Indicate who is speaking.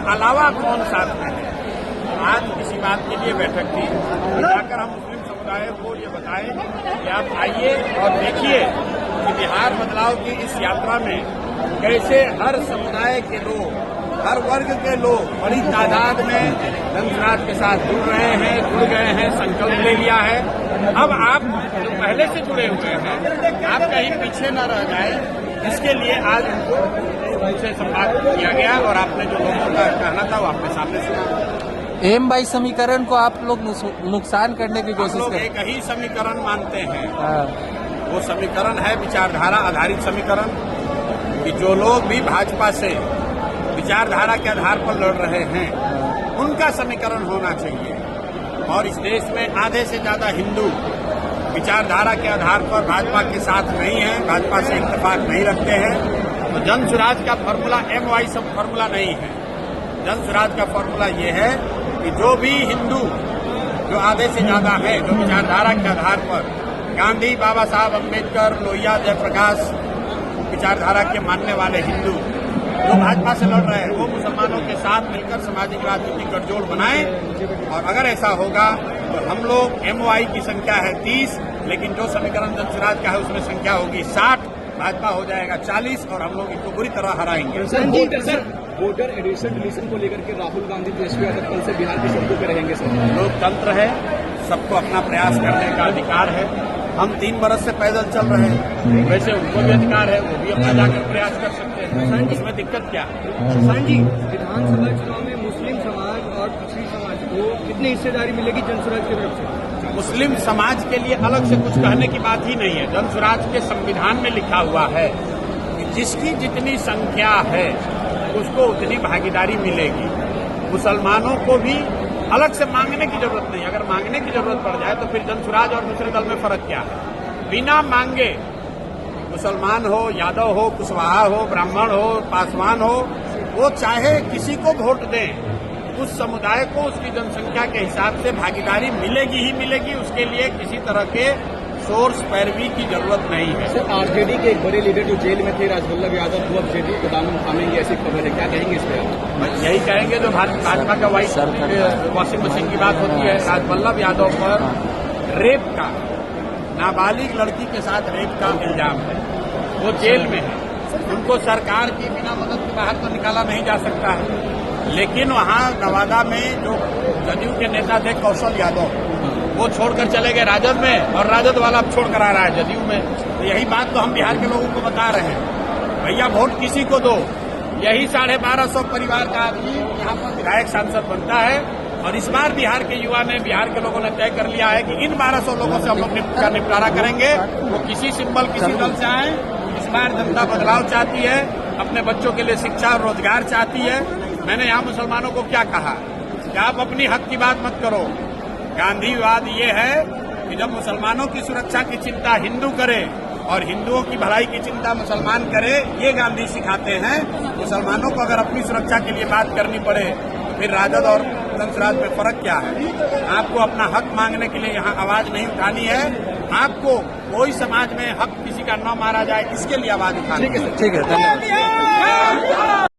Speaker 1: अलावा कौन साथ में है। आज किसी बात के लिए बैठक थी, जाकर हम मुस्लिम समुदाय को ये बताएं कि आप आइए और देखिए कि बिहार बदलाव की इस यात्रा में कैसे हर समुदाय के लोग, हर वर्ग के लोग बड़ी तादाद में जनसुराज के साथ जुड़ गए हैं, संकल्प ले लिया है। अब आप जो पहले से जुड़े हुए हैं, आप कहीं पीछे न रह जाए, इसके लिए आज उनसे संवाद किया गया और आपने जो लोगों का कहना था वो आपके सामने सुना।
Speaker 2: एम बाई समीकरण को आप लोग नुकसान करने की कोशिश
Speaker 1: लोग
Speaker 2: कर
Speaker 1: एक ही समीकरण मानते हैं। वो समीकरण है विचारधारा आधारित समीकरण, कि जो लोग भी भाजपा से विचारधारा के आधार पर लड़ रहे हैं उनका समीकरण होना चाहिए। और इस देश में आधे से ज्यादा हिंदू विचारधारा के आधार पर भाजपा के साथ नहीं है, भाजपा से इत्तेफाक नहीं रखते हैं। तो जनसुराज का फॉर्मूला MY सब फॉर्मूला नहीं है। जनसुराज का फॉर्मूला ये है कि जो भी हिंदू, जो आधे से ज्यादा है, जो विचारधारा के आधार पर गांधी, बाबा साहब अम्बेडकर, लोहिया, जयप्रकाश विचारधारा के मानने वाले हिंदू जो भाजपा से लड़ रहे हैं, वो मुसलमानों के साथ मिलकर सामाजिक राजनीतिक गठजोड़ बनाएं। और अगर ऐसा होगा तो हम लोग MY की संख्या है 30, लेकिन जो समीकरण जनसुराज का है उसमें संख्या होगी 60, भाजपा हो जाएगा 40 और हम लोग इनको बुरी तरह हराएंगे।
Speaker 3: वोटर एडिशन डिलीशन को लेकर के राहुल गांधी तेजस्वी यादव कल से बिहार की सड़कों पर रहेंगे सर।
Speaker 1: लोकतंत्र है, सबको अपना प्रयास करने का अधिकार है। हम 3 बरस से पैदल चल रहे हैं, वैसे उनको भी अधिकार है, वो भी अपना जाकर प्रयास कर सकते हैं। इसमें दिक्कत क्या है?
Speaker 3: किसान जी, विधानसभा चुनाव में मुस्लिम समाज और दूसरी समाज को कितनी हिस्सेदारी मिलेगी जनसुराज की तरफ से?
Speaker 1: मुस्लिम समाज के लिए अलग से कुछ कहने की बात ही नहीं है। जनसुराज के संविधान में लिखा हुआ है कि जिसकी जितनी संख्या है उसको उतनी भागीदारी मिलेगी। मुसलमानों को भी अलग से मांगने की जरूरत नहीं। अगर मांगने की जरूरत पड़ जाए तो फिर जनसुराज और दूसरे दल में फर्क क्या है? बिना मांगे मुसलमान हो, यादव हो, कुशवाहा हो, ब्राह्मण हो, पासवान हो, वो चाहे किसी को वोट दें, उस समुदाय को उसकी जनसंख्या के हिसाब से भागीदारी मिलेगी ही मिलेगी। उसके लिए किसी तरह के सोर्स पैरवी की जरूरत नहीं है।
Speaker 3: सर, आरजेडी के एक बड़े लीडर जो जेल में थे, राजवल्लभ यादव, वो अब जेडी को दामन थामेंगे, ऐसी खबर है, क्या कहेंगे इस पर?
Speaker 1: यही कहेंगे जो भाजपा का वॉशिंग मशीन की बात होती है। राजवल्लभ यादव पर रेप का, नाबालिग लड़की के साथ रेप का इल्जाम है, वो जेल में है। उनको सरकार की बिना मदद के बाहर तो निकाला नहीं जा सकता है। लेकिन वहां नवादा में जो जदयू के नेता थे कौशल यादव, वो छोड़कर चले गए राजद में, और राजद वाला अब छोड़कर आ रहा है जदयू में। तो यही बात तो हम बिहार के लोगों को बता रहे हैं, भैया वोट किसी को दो। यही 1250 परिवार का आदमी यहाँ पर विधायक सांसद बनता है। और इस बार बिहार के युवा ने, बिहार के लोगों ने तय कर लिया है कि इन 1200 लोगों से हम लोग का निपटारा करेंगे। वो किसी सिंबल, किसी दल से आए। इस बार जनता बदलाव चाहती है, अपने बच्चों के लिए शिक्षा और रोजगार चाहती है। मैंने यहाँ मुसलमानों को क्या कहा कि आप अपनी हक की बात मत करो। गांधीवाद ये है कि जब मुसलमानों की सुरक्षा की चिंता हिंदू करे और हिंदुओं की भलाई की चिंता मुसलमान करे, ये गांधी सिखाते हैं। मुसलमानों को अगर अपनी सुरक्षा के लिए बात करनी पड़े तो फिर राजद और जनसुराज में फर्क क्या है? आपको अपना हक मांगने के लिए यहाँ आवाज नहीं उठानी है। आपको कोई समाज में हक किसी का न मारा जाए, इसके लिए आवाज उठानी है।
Speaker 2: ठीक है, धन्यवाद।